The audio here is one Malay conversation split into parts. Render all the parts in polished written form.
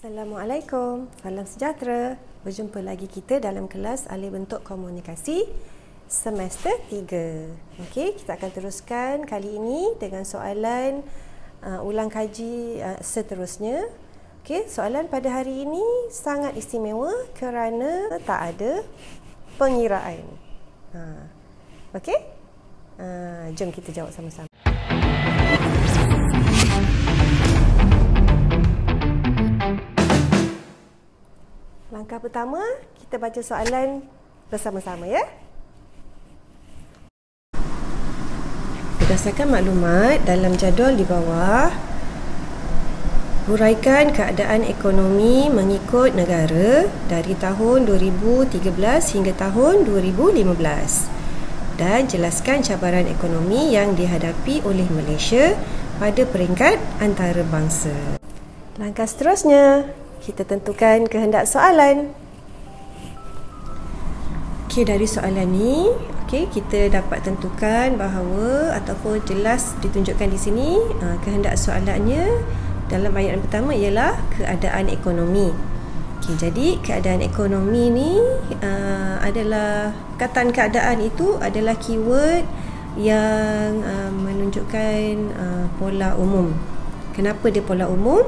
Assalamualaikum, salam sejahtera. Berjumpa lagi kita dalam kelas Alih Bentuk Komunikasi semester 3. Okey, kita akan teruskan kali ini dengan soalan ulang kaji seterusnya. Okey, soalan pada hari ini sangat istimewa kerana tak ada pengiraan. Okey? Jom kita jawab sama-sama. Langkah pertama, kita baca soalan bersama-sama ya. Berdasarkan maklumat dalam jadual di bawah, huraikan keadaan ekonomi mengikut negara dari tahun 2013 hingga tahun 2015 dan jelaskan cabaran ekonomi yang dihadapi oleh Malaysia pada peringkat antarabangsa. Langkah seterusnya, kita tentukan kehendak soalan. Okey, dari soalan ni, kita dapat tentukan bahawa ataupun jelas ditunjukkan di sini kehendak soalannya dalam ayat yang pertama ialah keadaan ekonomi. Okey, jadi keadaan ekonomi ni adalah perkataan keadaan itu adalah keyword yang menunjukkan pola umum. Kenapa dia pola umum?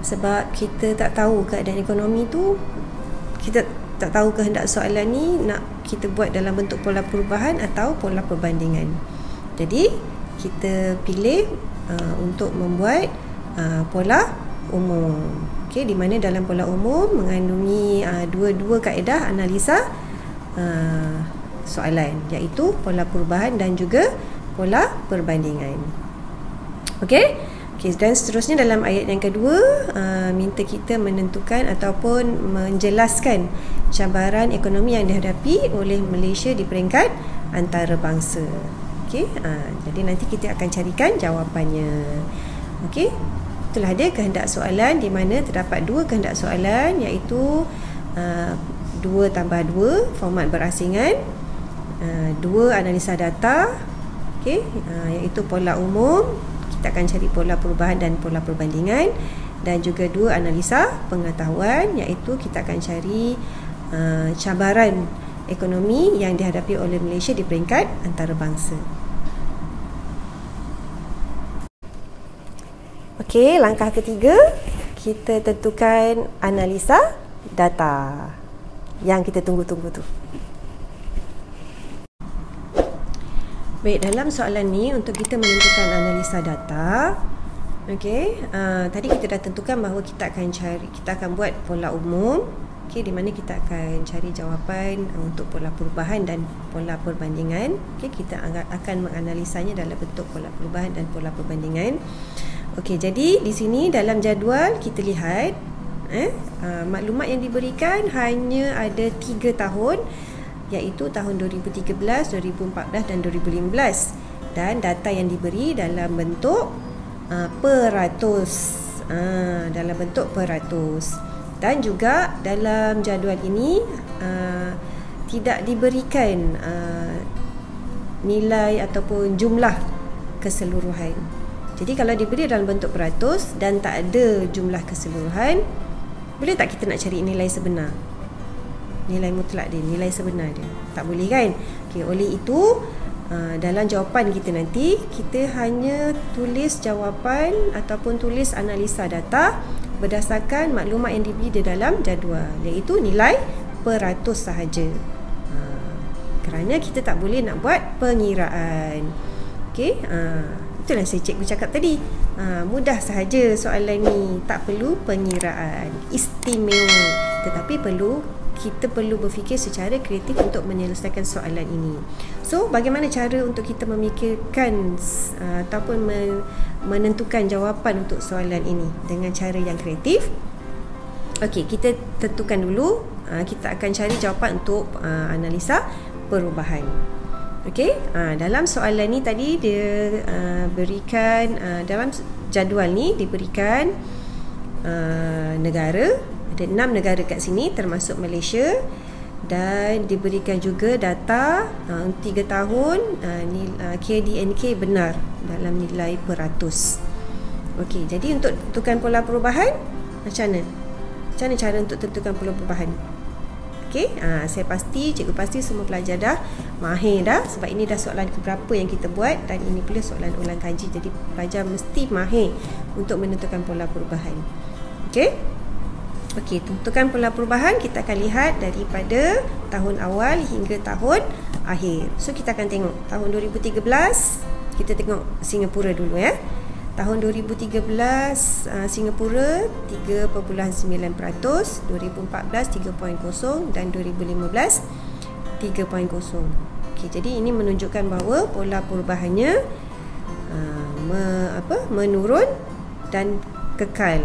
Sebab kita tak tahu keadaan ekonomi tu, kita tak tahu kehendak soalan ni nak kita buat dalam bentuk pola perubahan atau pola perbandingan. Jadi kita pilih untuk membuat pola umum. Okey, di mana dalam pola umum mengandungi dua kaedah analisa soalan, iaitu pola perubahan dan juga pola perbandingan. Okey. Okay, dan seterusnya dalam ayat yang kedua minta kita menentukan ataupun menjelaskan cabaran ekonomi yang dihadapi oleh Malaysia di peringkat antarabangsa. Okey, jadi nanti kita akan carikan jawapannya. Okey, itulah dia kehendak soalan, di mana terdapat dua kehendak soalan, iaitu 2 tambah 2 format berasingan, 2 analisa data, okey, iaitu pola umum. Kita akan cari pola perubahan dan pola perbandingan, dan juga 2 analisa pengetahuan, iaitu kita akan cari cabaran ekonomi yang dihadapi oleh Malaysia di peringkat antarabangsa. Okey, langkah ketiga, kita tentukan analisa data yang kita tunggu-tunggu tu. Baik, dalam soalan ni untuk kita menentukan analisa data, tadi kita dah tentukan bahawa kita akan buat pola umum, di mana kita akan cari jawapan untuk pola perubahan dan pola perbandingan. Kita akan menganalisanya dalam bentuk pola perubahan dan pola perbandingan. Jadi di sini dalam jadual kita lihat maklumat yang diberikan hanya ada 3 tahun, iaitu tahun 2013, 2014 dan 2015, dan data yang diberi dalam bentuk peratus, dan juga dalam jadual ini tidak diberikan nilai ataupun jumlah keseluruhan. Jadi kalau diberi dalam bentuk peratus dan tak ada jumlah keseluruhan, boleh tak kita nak cari nilai sebenar? Nilai mutlak dia, nilai sebenar dia. Tak boleh kan? Oleh itu dalam jawapan kita nanti, kita hanya tulis jawapan ataupun tulis analisa data berdasarkan maklumat yang diberi di dalam jadual, iaitu nilai peratus sahaja. Kerana kita tak boleh nak buat pengiraan. Itulah saya cikgu cakap tadi. Mudah sahaja soalan ni, tak perlu pengiraan. Istimewa. Tetapi kita perlu berfikir secara kreatif untuk menyelesaikan soalan ini. So, bagaimana cara untuk kita memikirkan ataupun menentukan jawapan untuk soalan ini dengan cara yang kreatif? Kita tentukan dulu, kita akan cari jawapan untuk analisa perubahan. Dalam soalan ni tadi dia berikan, dalam jadual ni diberikan negara. Ada 6 negara kat sini termasuk Malaysia, dan diberikan juga data 3 tahun KDNK benar dalam nilai peratus. Jadi untuk tentukan pola perubahan macam mana? Macam mana cara untuk tentukan pola perubahan? Okey, saya pasti, cikgu pasti semua pelajar dah mahir dah, sebab ini dah soalan keberapa yang kita buat dan ini pula soalan ulang kaji. Jadi pelajar mesti mahir untuk menentukan pola perubahan. Okey. Okey, tentukan pola perubahan kita akan lihat daripada tahun awal hingga tahun akhir. So kita akan tengok tahun 2013, kita tengok Singapura dulu ya. Tahun 2013 Singapura 3.9%, 2014 3.0 dan 2015 3.0. Okey, jadi ini menunjukkan bahawa pola perubahannya menurun dan kekal.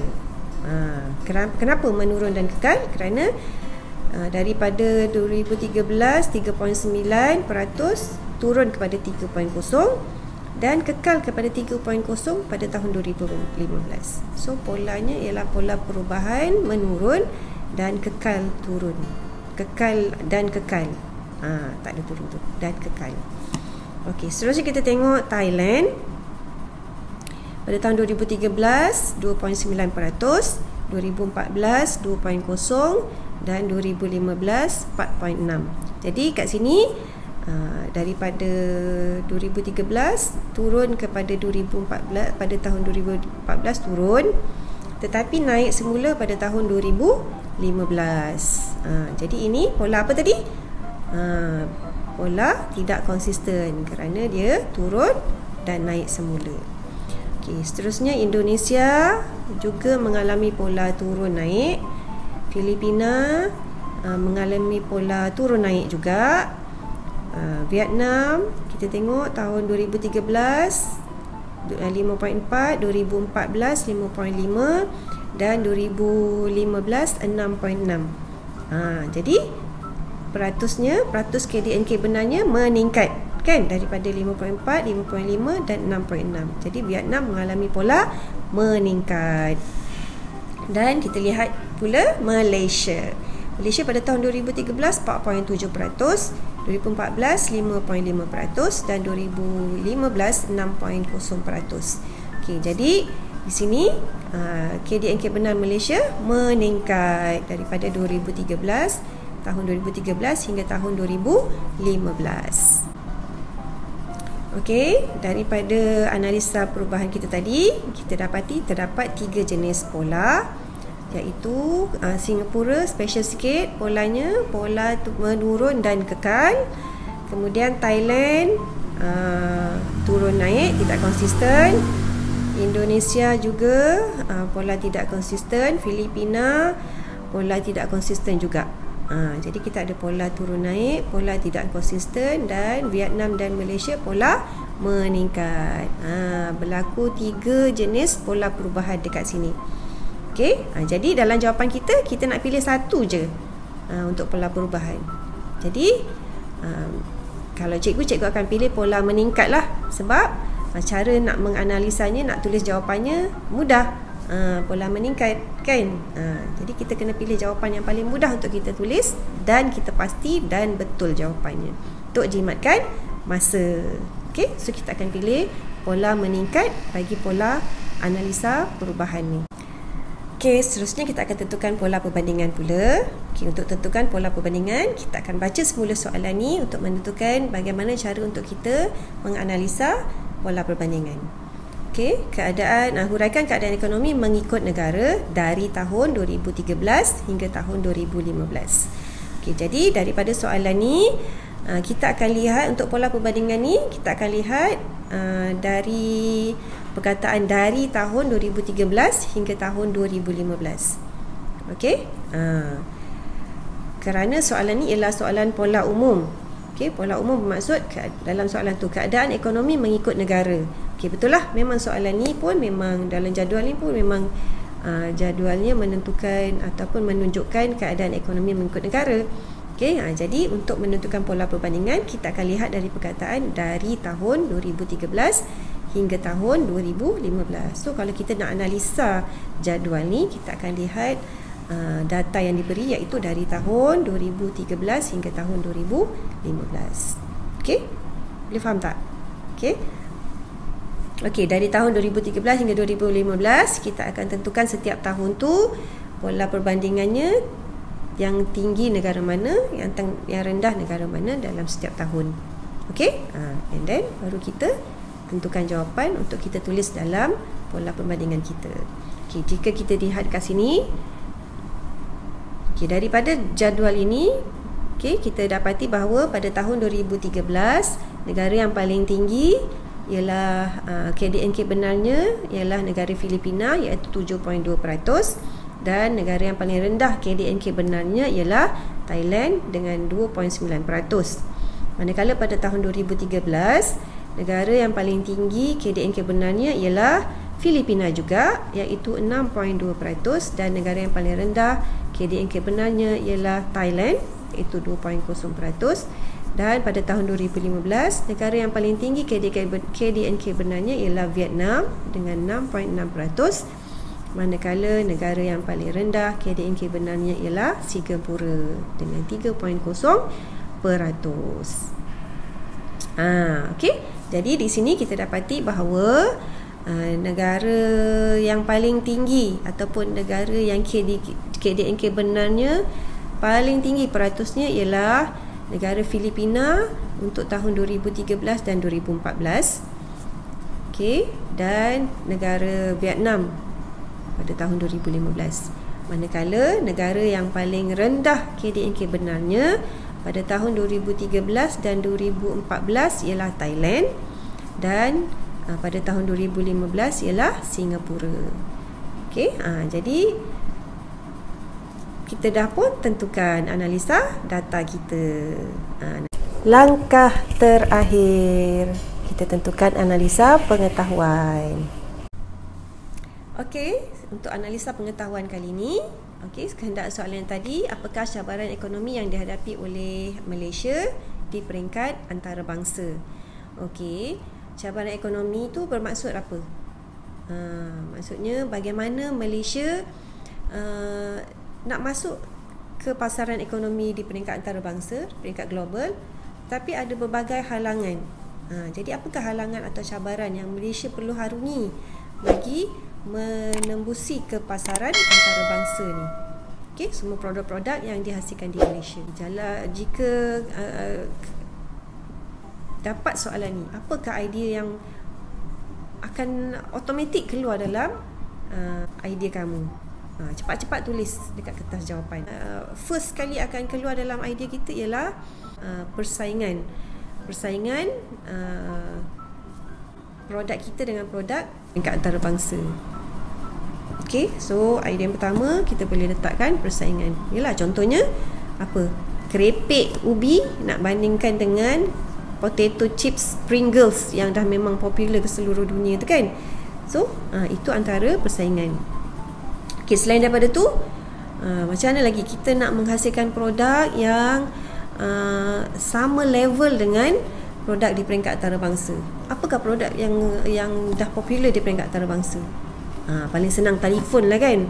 Kenapa menurun dan kekal? Kerana daripada 2013 3.9% turun kepada 3.0 dan kekal kepada 3.0 pada tahun 2015. So polanya ialah pola perubahan menurun dan kekal turun. Kekal dan kekal. Tak ada turun tu, dan kekal. Okey, seterusnya kita tengok Thailand. Pada tahun 2013 2.9%, 2014 2.0 dan 2015 4.6. Jadi kat sini daripada 2013 turun kepada 2014, pada tahun 2014 turun, tetapi naik semula pada tahun 2015. Jadi ini pola apa tadi? Pola tidak konsisten kerana dia turun dan naik semula. Okey, seterusnya Indonesia juga mengalami pola turun naik. Filipina mengalami pola turun naik juga. Vietnam kita tengok tahun 2013 5.4, 2014 5.5 dan 2015 6.6. Jadi peratus KDNK benarnya meningkat kan, daripada 5.4, 5.5 dan 6.6. Jadi Vietnam mengalami pola meningkat. Dan kita lihat pula Malaysia. Malaysia pada tahun 2013 4.7%, 2014 5.5% dan 2015 6.0%. Okey, jadi di sini KDNK benar Malaysia meningkat daripada 2013, tahun 2013 hingga tahun 2015. Okey, daripada analisa perubahan kita tadi, kita dapati terdapat 3 jenis pola, iaitu Singapura special sikit polanya, pola menurun dan kekal. Kemudian Thailand turun naik, tidak konsisten. Indonesia juga pola tidak konsisten. Filipina pola tidak konsisten juga. Jadi kita ada pola turun naik, pola tidak konsisten, dan Vietnam dan Malaysia pola meningkat. Berlaku 3 jenis pola perubahan dekat sini. Okey, jadi dalam jawapan kita nak pilih satu je untuk pola perubahan. Jadi kalau cikgu akan pilih pola meningkat lah, sebab cara nak menganalisanya, nak tulis jawapannya mudah. Pola meningkat kan. Jadi kita kena pilih jawapan yang paling mudah untuk kita tulis dan kita pasti dan betul jawapannya untuk jimatkan masa. Okey, so kita akan pilih pola meningkat bagi pola analisa perubahan ni. Okey, seterusnya kita akan tentukan pola perbandingan pula. Okey, untuk tentukan pola perbandingan, kita akan baca semula soalan ni untuk menentukan bagaimana cara untuk kita menganalisa pola perbandingan. Okey, huraikan keadaan ekonomi mengikut negara dari tahun 2013 hingga tahun 2015. Okey, jadi daripada soalan ni kita akan lihat untuk pola perbandingan ni, kita akan lihat dari perkataan dari tahun 2013 hingga tahun 2015. Okey, kerana soalan ni ialah soalan pola umum. Okey, pola umum bermaksud dalam soalan tu keadaan ekonomi mengikut negara. Okey, betul lah, memang soalan ni pun memang dalam jadual ni pun memang jadualnya menentukan ataupun menunjukkan keadaan ekonomi mengikut negara. Okey, jadi untuk menentukan pola perbandingan, kita akan lihat dari perkataan dari tahun 2013 hingga tahun 2015. So kalau kita nak analisa jadual ni, kita akan lihat data yang diberi iaitu dari tahun 2013 hingga tahun 2015. Okey, boleh faham tak? Okey. Okey, dari tahun 2013 hingga 2015 kita akan tentukan setiap tahun tu pola perbandingannya, yang tinggi negara mana, yang rendah negara mana dalam setiap tahun. Okey, and then baru kita tentukan jawapan untuk kita tulis dalam pola perbandingan kita. Okey, jika kita lihat kat sini, okey, daripada jadual ini, okey, kita dapati bahawa pada tahun 2013 negara yang paling tinggi ialah KDNK benarnya ialah negara Filipina, iaitu 7.2%, dan negara yang paling rendah KDNK benarnya ialah Thailand dengan 2.9%. Manakala pada tahun 2013 negara yang paling tinggi KDNK benarnya ialah Filipina juga, iaitu 6.2%, dan negara yang paling rendah KDNK benarnya ialah Thailand, iaitu 2.0%. Dan pada tahun 2015 negara yang paling tinggi KDNK benarnya ialah Vietnam dengan 6.6%, manakala negara yang paling rendah KDNK benarnya ialah Singapura dengan 3.0%. Okey, jadi di sini kita dapati bahawa negara yang paling tinggi ataupun negara yang KDNK benarnya paling tinggi peratusnya ialah negara Filipina untuk tahun 2013 dan 2014. Okey, dan negara Vietnam pada tahun 2015. Manakala negara yang paling rendah KDNK benarnya pada tahun 2013 dan 2014 ialah Thailand, dan pada tahun 2015 ialah Singapura. Okey, jadi kita dah pun tentukan analisa data kita. Langkah terakhir, kita tentukan analisa pengetahuan. Okey, untuk analisa pengetahuan kali ini, okey, kehendak soalan tadi, apakah cabaran ekonomi yang dihadapi oleh Malaysia di peringkat antarabangsa? Okey, cabaran ekonomi itu bermaksud apa? Maksudnya bagaimana Malaysia nak masuk ke pasaran ekonomi di peringkat antarabangsa, peringkat global, tapi ada berbagai halangan. Jadi apakah halangan atau cabaran yang Malaysia perlu harungi bagi menembusi ke pasaran antarabangsa ni? Okey, semua produk-produk yang dihasilkan di Malaysia. Jika dapat soalan ni, apakah idea yang akan automatik keluar dalam idea kamu? Cepat-cepat tulis dekat kertas jawapan. First kali akan keluar dalam idea kita ialah persaingan produk kita dengan produk peringkat antarabangsa. Okey, so idea yang pertama kita boleh letakkan persaingan. Yalah, contohnya apa? Kerepek ubi nak bandingkan dengan potato chips Pringles yang dah memang popular ke seluruh dunia tu kan. So, itu antara persaingan. Okey, selain daripada tu, macam mana lagi kita nak menghasilkan produk yang sama level dengan produk di peringkat antarabangsa? Apakah produk yang dah popular di peringkat antarabangsa? Paling senang telefon lah kan.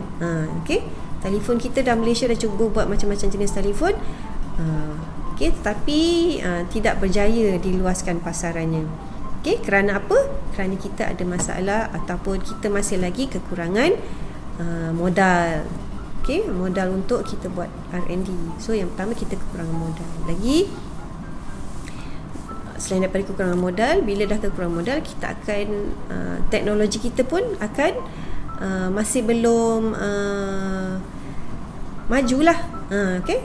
Okey, telefon kita dalam Malaysia dah cuba buat macam-macam jenis telefon, okey, tapi tidak berjaya diluaskan pasarannya. Okey, kerana apa? Kerana kita ada masalah ataupun kita masih lagi kekurangan modal. Okey, modal untuk kita buat R&D. So yang pertama kita kekurangan modal. Lagi selain daripada kekurangan modal, bila dah kekurangan modal, kita akan teknologi kita pun akan masih belum majulah. Okey,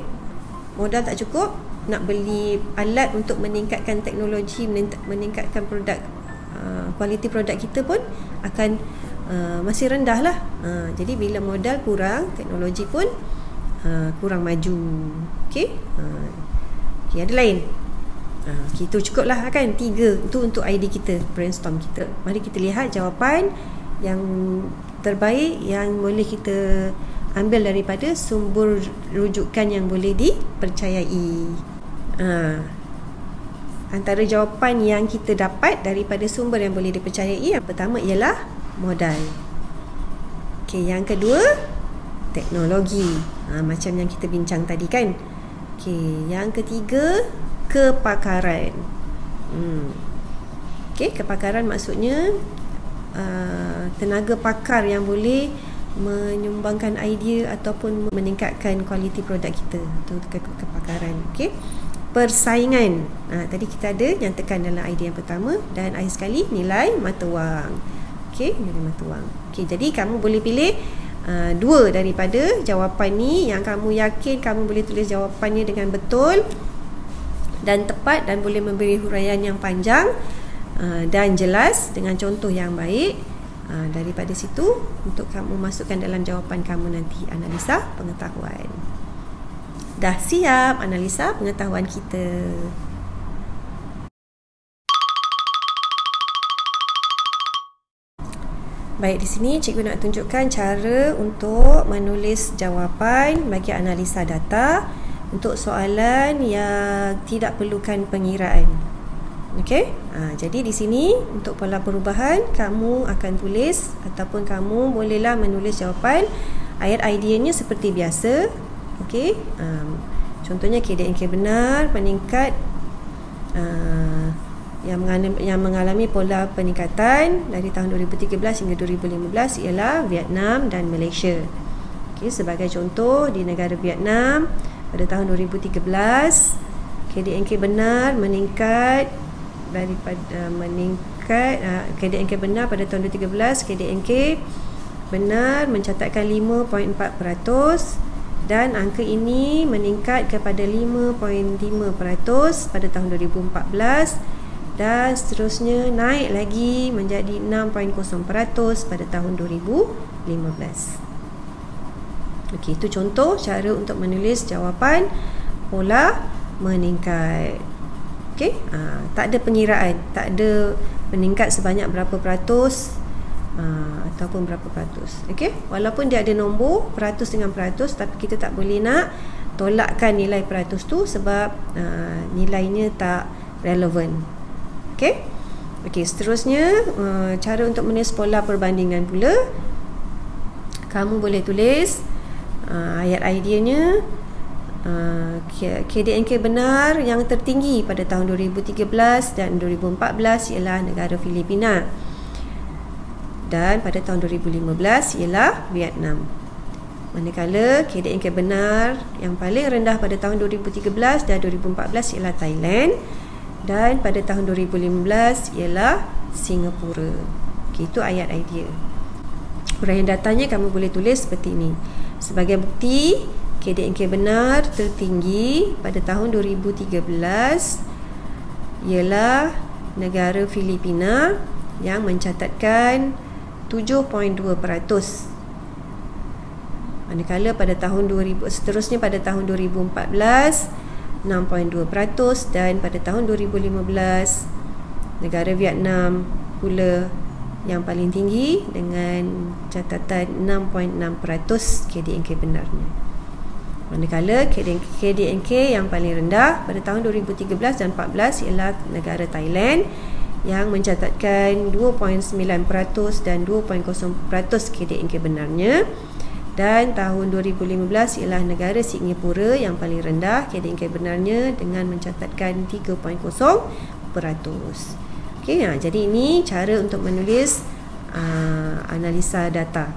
modal tak cukup, nak beli alat untuk meningkatkan teknologi, meningkatkan produk, kualiti produk kita pun akan masih rendah lah. Jadi bila modal kurang, teknologi pun kurang maju. Okey, okay, ada lain. Itu cukup lah kan. 3 itu untuk idea kita, brainstorm kita. Mari kita lihat jawapan yang terbaik yang boleh kita ambil daripada sumber rujukan yang boleh dipercayai. Antara jawapan yang kita dapat daripada sumber yang boleh dipercayai, yang pertama ialah modal. Okey, yang kedua teknologi, macam yang kita bincang tadi kan. Okey, yang ketiga kepakaran. Okey, kepakaran maksudnya tenaga pakar yang boleh menyumbangkan idea ataupun meningkatkan kualiti produk kita, atau kepakaran. Okey. Persaingan. Tadi kita ada nyatakan dalam idea yang pertama, dan akhir sekali nilai mata wang. Okey, nilai mata wang. Okey, jadi kamu boleh pilih dua daripada jawapan ni yang kamu yakin kamu boleh tulis jawapannya dengan betul dan tepat, dan boleh memberi huraian yang panjang dan jelas dengan contoh yang baik. Daripada situ untuk kamu masukkan dalam jawapan kamu nanti, analisa pengetahuan. Dah siap analisa pengetahuan kita. Baik, di sini cikgu nak tunjukkan cara untuk menulis jawapan bagi analisa data untuk soalan yang tidak perlukan pengiraan. Okey? Jadi di sini untuk pola perubahan kamu akan tulis ataupun kamu bolehlah menulis jawapan ayat ideanya seperti biasa. Okey? Contohnya KDNK benar meningkat yang mengalami pola peningkatan dari tahun 2013 hingga 2015 ialah Vietnam dan Malaysia. Okey, sebagai contoh di negara Vietnam pada tahun 2013 KDNK benar meningkat KDNK benar pada tahun 2013 KDNK benar mencatatkan 5.4% dan angka ini meningkat kepada 5.5% pada tahun 2014 dan seterusnya naik lagi menjadi 6.0% pada tahun 2015. Okey, itu contoh cara untuk menulis jawapan pola meningkat. Okey, tak ada pengiraan, tak ada meningkat sebanyak berapa peratus ataupun berapa peratus. Okey, walaupun dia ada nombor peratus dengan peratus, tapi kita tak boleh nak tolakkan nilai peratus tu sebab nilainya tak relevan. Okey. Okey, seterusnya cara untuk menulis pola perbandingan pula. Kamu boleh tulis ayat ideanya. KDNK benar yang tertinggi pada tahun 2013 dan 2014 ialah negara Filipina, dan pada tahun 2015 ialah Vietnam. Manakala KDNK benar yang paling rendah pada tahun 2013 dan 2014 ialah Thailand, dan pada tahun 2015 ialah Singapura. Okay, itu ayat idea. Huraian datanya kamu boleh tulis seperti ini. Sebagai bukti, KDNK benar tertinggi pada tahun 2013 ialah negara Filipina yang mencatatkan 7.2%. Manakala pada tahun 2000, seterusnya pada tahun 2014 6.2%, dan pada tahun 2015 negara Vietnam pula yang paling tinggi dengan catatan 6.6% KDNK benarnya. Manakala KDNK yang paling rendah pada tahun 2013 dan 2014 ialah negara Thailand yang mencatatkan 2.9% dan 2.0% KDNK benarnya, dan tahun 2015 ialah negara Singapura yang paling rendah KDNK benarnya dengan mencatatkan 3.0%. Okey, jadi ini cara untuk menulis analisa data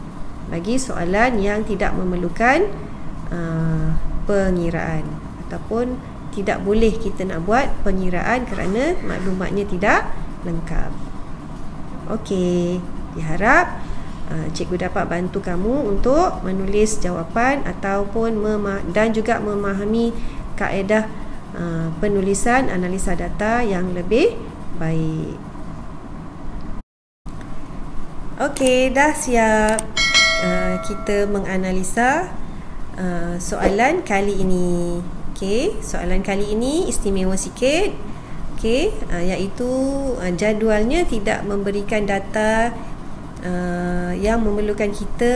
bagi soalan yang tidak memerlukan pengiraan, ataupun tidak boleh kita nak buat pengiraan kerana maklumatnya tidak lengkap. Okey, diharap cikgu dapat bantu kamu untuk menulis jawapan ataupun dan juga memahami kaedah penulisan analisa data yang lebih baik. Okey, dah siap kita menganalisa soalan kali ini. Okey, soalan kali ini istimewa sikit. Okey, iaitu jadualnya tidak memberikan data yang memerlukan kita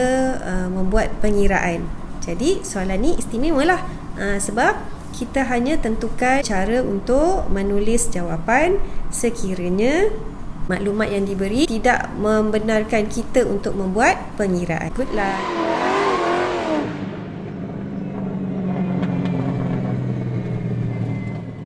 membuat pengiraan. Jadi soalan ni istimewa lah sebab kita hanya tentukan cara untuk menulis jawapan sekiranya maklumat yang diberi tidak membenarkan kita untuk membuat pengiraan. Good luck.